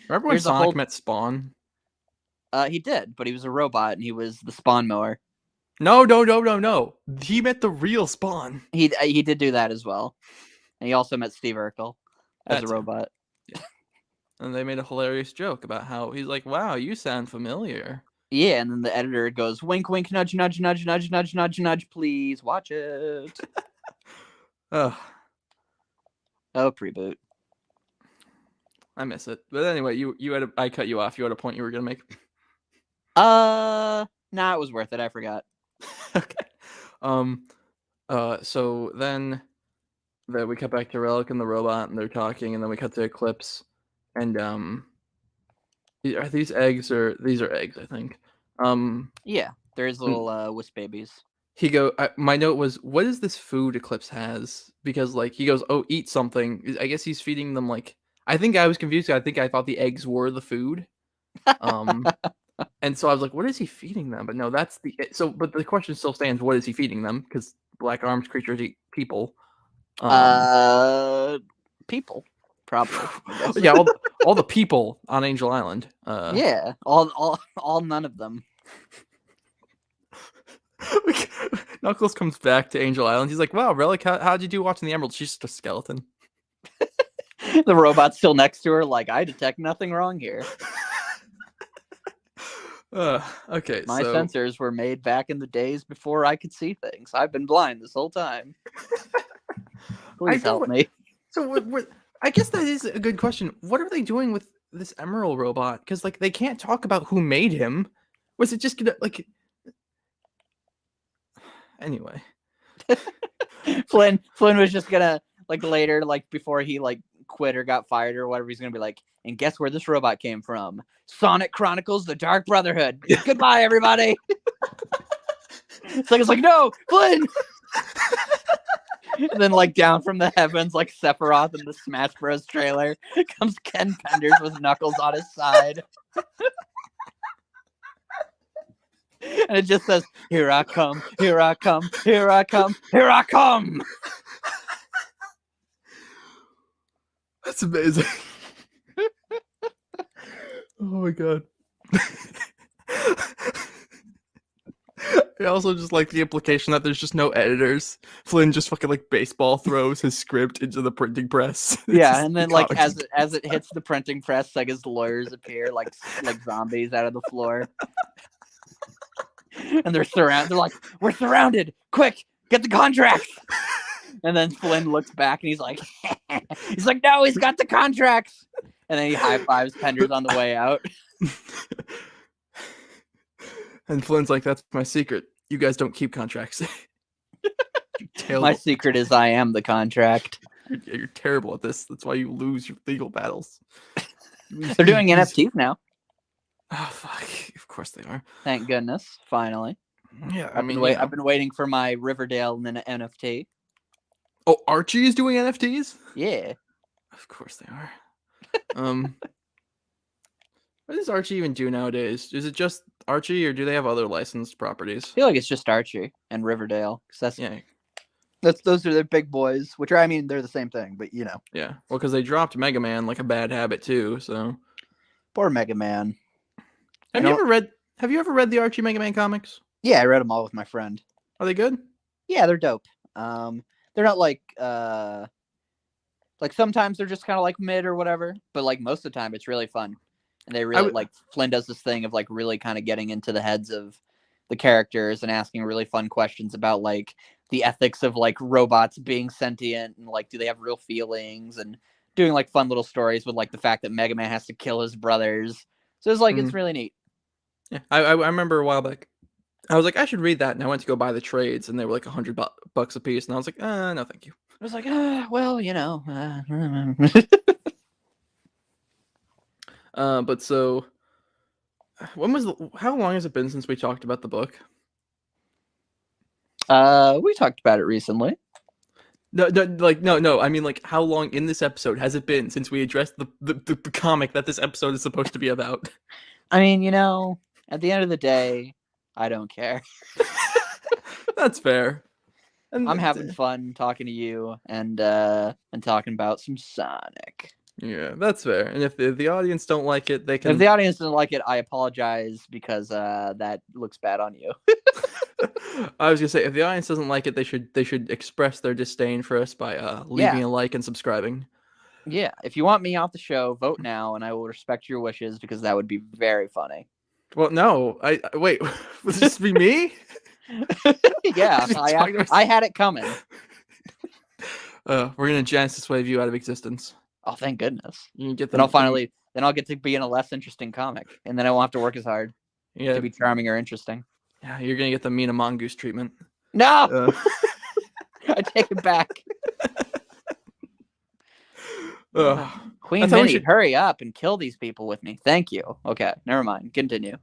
Remember when Sonic met Spawn? He did, but he was a robot and he was the spawn mower. No. He met the real Spawn. He did do that as well. And he also met Steve Urkel as a robot. Yeah. And they made a hilarious joke about how he's like, "Wow, you sound familiar." Yeah, and then the editor goes, "Wink, wink, nudge, nudge, nudge, nudge, nudge, nudge, nudge. Please watch it." Oh, pre-boot. I miss it. But anyway, you had I cut you off. You had a point you were gonna make. Nah, it was worth it. I forgot. Okay. So then we cut back to Relic and the robot, and they're talking, and then we cut to Eclipse, and are these eggs or these are eggs? I think. Yeah, there's little wisp babies. My note was, what is this food Eclipse has? Because like he goes, "Oh, eat something." I guess he's feeding them like. I think I was confused. I think I thought the eggs were the food. And so I was like, what is he feeding them? But no, that's but the question still stands, what is he feeding them? Because black armed creatures eat people. People, probably. Yeah, all the people on Angel Island. Yeah, all none of them. Knuckles comes back to Angel Island. He's like, "Wow, Relic, how'd you do watching the Emerald?" She's just a skeleton. The robot's still next to her, like, I detect nothing wrong here. Okay, my sensors were made back in the days before I could see things. I've been blind this whole time. Please help me. So I guess that is a good question. What are they doing with this Emerald robot? Because like they can't talk about who made him. Was it just gonna like? Anyway, Flynn was just gonna like later, like before he like quit or got fired or whatever, he's gonna be like, and guess where this robot came from? Sonic Chronicles: The Dark Brotherhood. Goodbye, everybody. It's like no, Flynn. And then like down from the heavens, like Sephiroth in the Smash Bros. Trailer, comes Ken Penders with Knuckles on his side. And it just says, "Here I come, here I come, here I come, here I come." That's amazing. Oh my god. I also just like the implication that there's just no editors. Flynn just fucking like baseball throws his script into the printing press. Yeah, and then like as it hits the printing press, like his lawyers appear like zombies out of the floor. And they're surrounded. They're like, "We're surrounded! Quick, get the contracts!" And then Flynn looks back and he's like, "No, he's got the contracts!" And then he high fives Penders on the way out. And Flynn's like, "That's my secret. You guys don't keep contracts." My secret is I am the contract. You're terrible at this. That's why you lose your legal battles. They're doing NFTs now. Oh fuck! Of course they are. Thank goodness, finally. Yeah, I've been waiting for my Riverdale NFT. Oh, Archie is doing NFTs? Yeah. Of course they are. What does Archie even do nowadays? Is it just Archie, or do they have other licensed properties? I feel like it's just Archie and Riverdale. Those are their big boys. Which I mean, they're the same thing, but you know. Yeah. Well, because they dropped Mega Man like a bad habit too. So. Poor Mega Man. Have you ever read the Archie Mega Man comics? Yeah, I read them all with my friend. Are they good? Yeah, they're dope. They're not like sometimes they're just kind of like mid or whatever, but like most of the time it's really fun. And they really like Flynn does this thing of like really kind of getting into the heads of the characters and asking really fun questions about like the ethics of like robots being sentient and like do they have real feelings, and doing like fun little stories with like the fact that Mega Man has to kill his brothers. So it's like it's really neat. Yeah, I remember a while back, I was like, I should read that, and I went to go buy the trades, and they were like $100 a piece, and I was like, no, thank you. I was like, well, you know. But so, how long has it been since we talked about the book? We talked about it recently. No. I mean, like, how long in this episode has it been since we addressed the comic that this episode is supposed to be about? I mean, you know, at the end of the day, I don't care. That's fair. And I'm having fun talking to you and talking about some Sonic. yeah, that's fair. And if the audience don't like it, they can. If the audience doesn't like it, I apologize because that looks bad on you. I was gonna say, if the audience doesn't like it, they should express their disdain for us by leaving a like and subscribing. Yeah, if you want me off the show, vote now, and I will respect your wishes because that would be very funny. Well, no, I wait. Would this be me? Yeah, I had it coming. We're gonna Genesis Wave you out of existence. Oh, thank goodness. You can get then I'll get to be in a less interesting comic, and then I won't have to work as hard to be charming or interesting. Yeah, you're gonna get the Mina Mongoose treatment. No, I take it back. Queen Minnie, hurry up and kill these people with me. Thank you. Okay, never mind. Continue.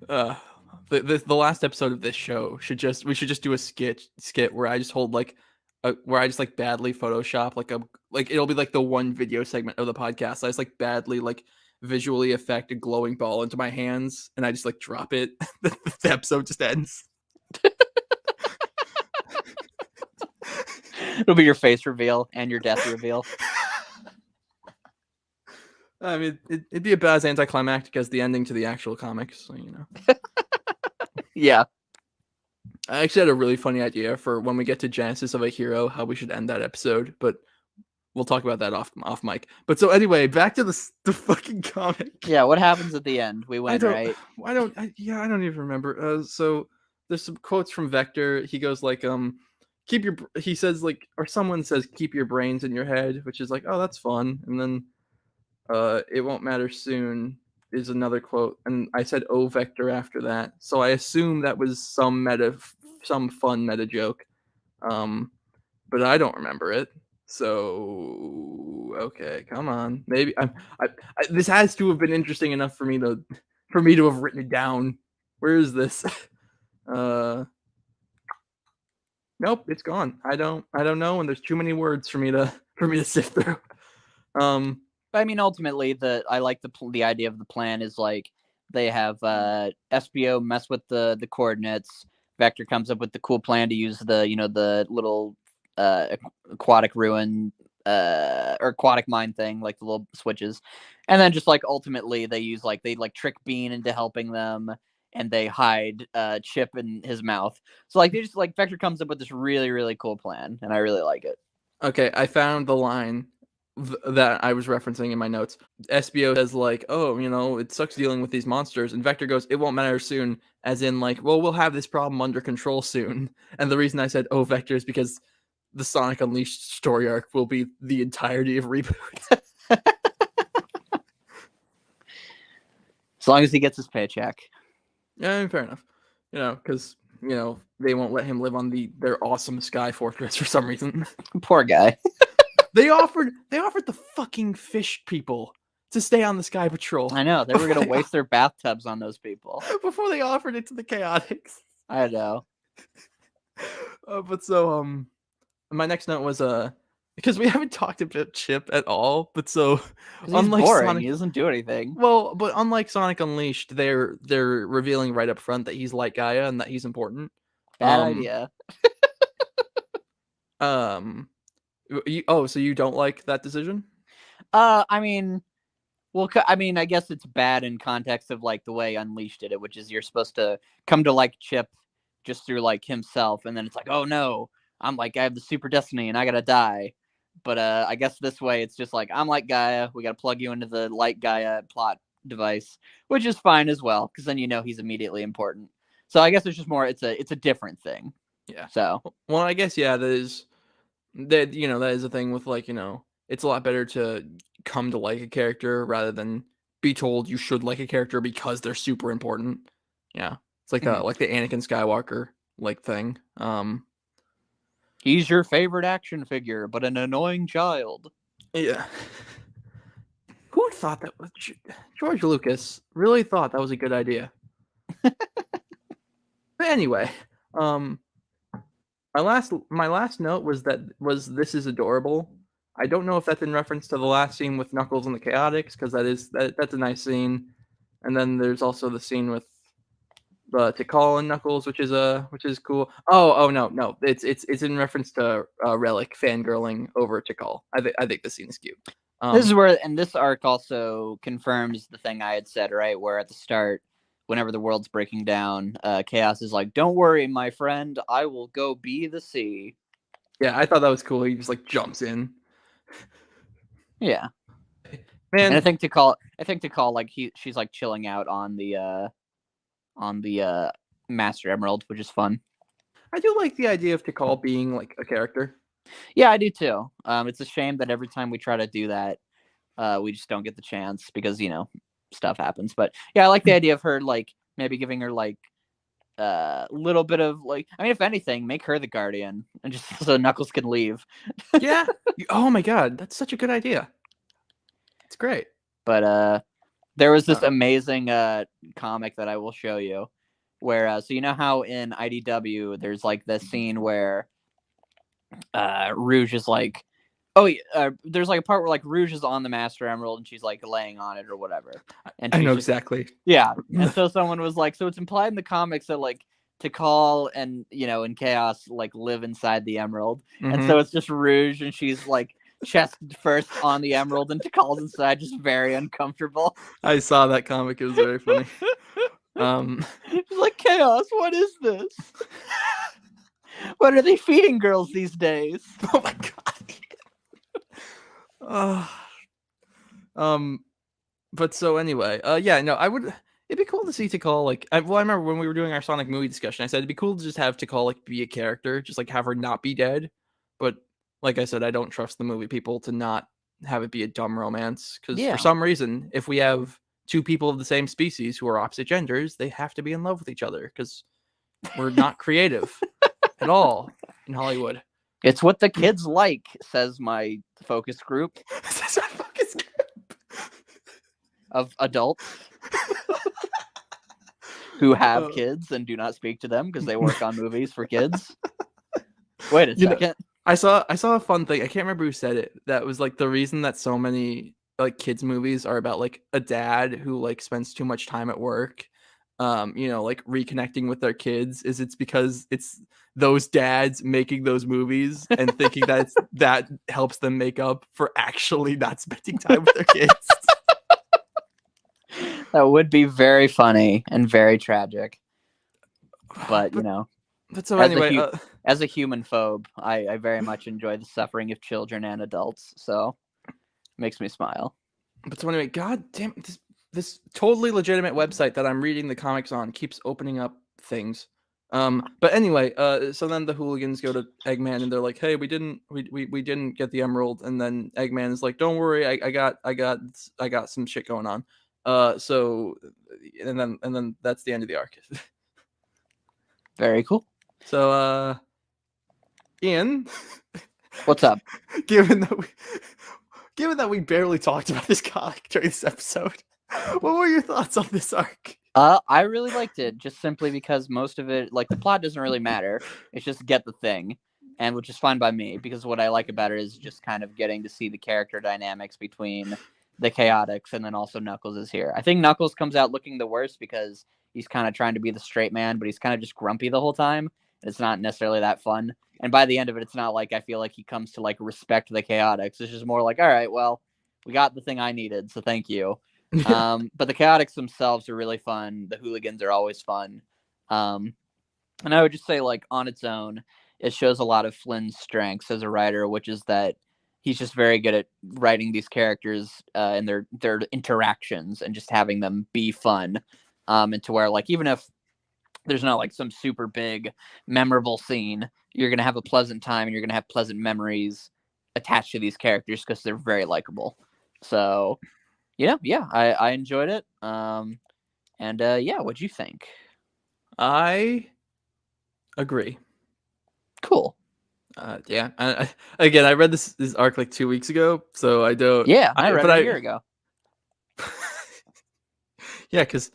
The last episode of this show we should just do a skit where I just hold where I just like badly Photoshop like it'll be like the one video segment of the podcast. I just like badly like visually affect a glowing ball into my hands and I just like drop it. The episode just ends. It'll be your face reveal and your death reveal. I mean, it'd be about as anticlimactic as the ending to the actual comics, so, you know. Yeah. I actually had a really funny idea for when we get to Genesis of a Hero, how we should end that episode, but we'll talk about that off mic. But so anyway, back to the fucking comic. Yeah, what happens at the end? We win, right? I don't even remember. So there's some quotes from Vector. He goes like, he says like, or someone says, keep your brains in your head, which is like, oh, that's fun. And then it won't matter soon is another quote, and I said "oh Vector" after that, so I assume that was some fun meta joke, but I don't remember it. So okay, come on, maybe this has to have been interesting enough for me to have written it down. Where is this? Nope, it's gone. I don't know, and there's too many words for me to sift through. I mean, ultimately, I like the idea of the plan is like they have SBO mess with the coordinates. Vector comes up with the cool plan to use the little aquatic ruin or aquatic mine thing, like the little switches, and then just like ultimately they trick Bean into helping them, and they hide Chip in his mouth. So like they just like Vector comes up with this really really cool plan, and I really like it. Okay, I found the line that I was referencing in my notes. SBO says like, oh, you know, it sucks dealing with these monsters, and Vector goes, it won't matter soon, as in like, well, we'll have this problem under control soon. And the reason I said oh Vector is because the Sonic Unleashed story arc will be the entirety of Reboot. As long as he gets his paycheck. Yeah, fair enough. You know, because you know they won't let him live on their awesome Sky Fortress for some reason. Poor guy. They offered the fucking fish people to stay on the Sky Patrol. I know, they were going to waste their bathtubs on those people. Before they offered it to the Chaotix. I know. But so, my next note was, because we haven't talked about Chip at all, but so, unlike boring, Sonic, he doesn't do anything. Well, but unlike Sonic Unleashed, they're revealing right up front that he's like Gaia and that he's important. Bad idea. So you don't like that decision? I mean, well, I mean, I guess it's bad in context of like the way Unleashed did it, which is you're supposed to come to like Chip just through like himself, and then it's like, oh no, I'm like I have the super destiny and I gotta die. But I guess this way it's just like I'm like Gaia. We gotta plug you into the like Gaia plot device, which is fine as well because then you know he's immediately important. So I guess it's just more. It's a different thing. Yeah. So well, I guess yeah, that is a thing with like it's a lot better to come to like a character rather than be told you should like a character because they're super important. Yeah, it's like like the Anakin Skywalker like thing. He's your favorite action figure, but an annoying child. Yeah. Who would thought that was George Lucas really thought that was a good idea? But anyway, um, my last note was this is adorable. I don't know if that's in reference to the last scene with Knuckles and the Chaotix because that's a nice scene, and then there's also the scene with Tikal and Knuckles, which is cool. Oh no, it's in reference to Relic fangirling over Tikal. I think the scene is cute. This is where, and this arc also confirms the thing I had said, right? Where at the start, whenever the world's breaking down, Chaos is like, "Don't worry, my friend, I will go be the sea." Yeah, I thought that was cool. He just like jumps in. Yeah, Man, and I think to call like she's like chilling out on the Master Emerald, which is fun. I do like the idea of Tikal being like a character. Yeah, I do too. It's a shame that every time we try to do that, we just don't get the chance because stuff happens. But yeah, I like the idea of her like maybe giving her like a little bit of like, I mean, if anything, make her the guardian and just so Knuckles can leave. Yeah. Oh my god, that's such a good idea. It's great. But there was this amazing comic that I will show you where so you know how in IDW there's like this scene where Rouge is like, there's like a part where like Rouge is on the Master Emerald and she's like laying on it or whatever, and I she's know just, exactly. yeah. And so someone was like, so it's implied in the comics that like Tikal and and Chaos like live inside the Emerald, and so it's just Rouge and she's like chest first on the Emerald and Tikal's inside, just very uncomfortable. I saw that comic. It was very funny. She's like, Chaos, what is this? What are they feeding girls these days? Oh my god. But so anyway, yeah, no, I would. It'd be cool to see Tikal like. I remember when we were doing our Sonic movie discussion, I said it'd be cool to just have Tikal like be a character, just like have her not be dead. But like I said, I don't trust the movie people to not have it be a dumb romance because for some reason, if we have two people of the same species who are opposite genders, they have to be in love with each other because we're not creative at all in Hollywood. It's what the kids like, says my focus group of adults who have kids and do not speak to them because they work on movies for kids. Wait a second. I saw a fun thing. I can't remember who said it. That was like the reason that so many like kids movies are about like a dad who like spends too much time at work, like reconnecting with their kids is it's because it's those dads making those movies and thinking that helps them make up for actually not spending time with their kids. That would be very funny and very tragic. But But so anyway, as a human phobe, I very much enjoy the suffering of children and adults. So it makes me smile. But so anyway, god damn, this totally legitimate website that I'm reading the comics on keeps opening up things. But anyway, so then the hooligans go to Eggman and they're like, "Hey, we didn't get the emerald." And then Eggman is like, "Don't worry, I got some shit going on." So and then that's the end of the arc. Very cool. So Ian, what's up? Given that we barely talked about this comic during this episode, what were your thoughts on this arc? I really liked it, just simply because most of it, like the plot doesn't really matter. It's just get the thing, and which is fine by me because what I like about it is just kind of getting to see the character dynamics between the Chaotix and then also Knuckles is here. I think Knuckles comes out looking the worst because he's kind of trying to be the straight man, but he's kind of just grumpy the whole time. It's not necessarily that fun. And by the end of it, it's not like I feel like he comes to like respect the Chaotix. It's just more like, all right, well, we got the thing I needed, so thank you. But the Chaotix themselves are really fun. The hooligans are always fun. And I would just say, like, on its own, it shows a lot of Flynn's strengths as a writer, which is that he's just very good at writing these characters and their interactions and just having them be fun. And to where, like, even if there's not like some super big memorable scene, you're going to have a pleasant time and you're going to have pleasant memories attached to these characters because they're very likable. So I enjoyed it. What'd you think? I agree. Cool. Yeah. Again, I read this arc like 2 weeks ago, so I don't. Yeah, I read it a year ago. Yeah, because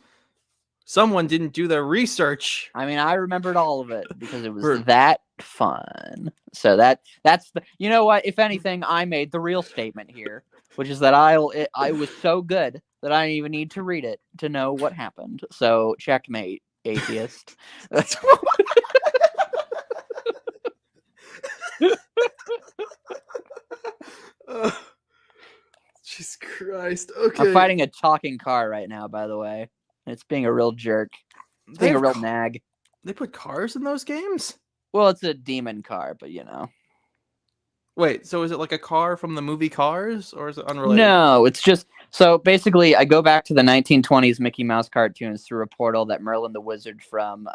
someone didn't do their research. I mean, I remembered all of it because it was For- that fun. So that's the. You know what? If anything, I made the real statement here, which is that I was so good that I didn't even need to read it to know what happened. So checkmate, atheist. Jesus Christ. Okay. I'm fighting a talking car right now, by the way. It's being a real jerk. It's being a real nag. They put cars in those games? Well, it's a demon car, but you know. Wait, so is it like a car from the movie Cars, or is it unrelated? No, it's just so basically I go back to the 1920s Mickey Mouse cartoons through a portal that Merlin the Wizard from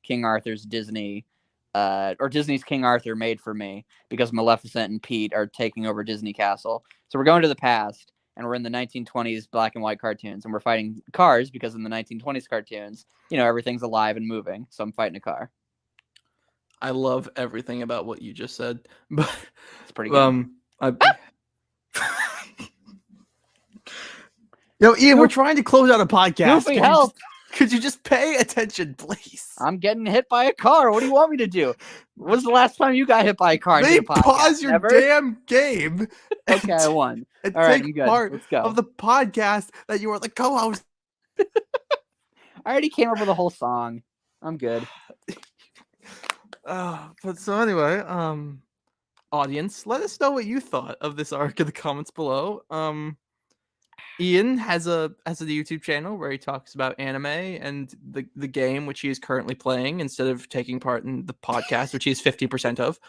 King Arthur's Disney or Disney's King Arthur made for me because Maleficent and Pete are taking over Disney Castle. So we're going to the past and we're in the 1920s black and white cartoons and we're fighting cars because in the 1920s cartoons, you know, everything's alive and moving. So I'm fighting a car. I love everything about what you just said, but it's pretty good. Yo, Ian, we're trying to close out a podcast. Goofy, help! Could you just pay attention, please? I'm getting hit by a car. What do you want me to do? When's the last time you got hit by a car? They pause your damn game. Okay, I won. And all right, take I'm good. part Let's go. of the podcast that you are the co-host. I already came up with a whole song. I'm good. But so anyway, audience, let us know what you thought of this arc in the comments below. Ian has a YouTube channel where he talks about anime and the game which he is currently playing instead of taking part in the podcast, which he is 50% of.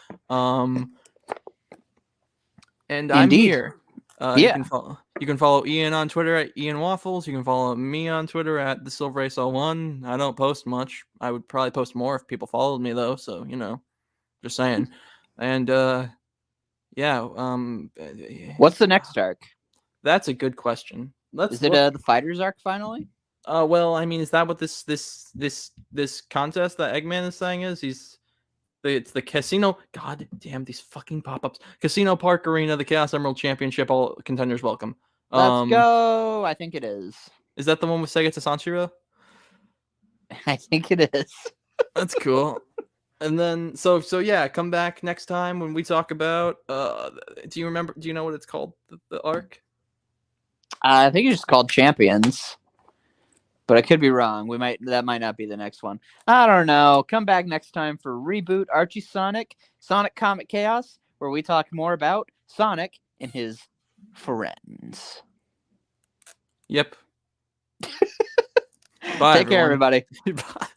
And I'm here. You can follow Ian on Twitter at Ian Waffles. You can follow me on Twitter at the Silver Ace 01. I don't post much. I would probably post more if people followed me though. So you know, just saying. And what's the next arc? That's a good question. Is it the fighters arc finally? Well, I mean, is that what this contest that Eggman is saying is? It's the casino. God damn these fucking pop-ups. Casino Park Arena, the Chaos Emerald Championship. All contenders welcome. Let's go. I think it is. Is that the one with Sega to Sanshiro? I think it is. That's cool. And then so yeah, come back next time when we talk about. Do you know what it's called? The arc. I think it's just called Champions. But I could be wrong. That might not be the next one. I don't know. Come back next time for Reboot Archie Sonic Comic Chaos, where we talk more about Sonic and his friends. Yep. Bye, Take care, everybody. Bye.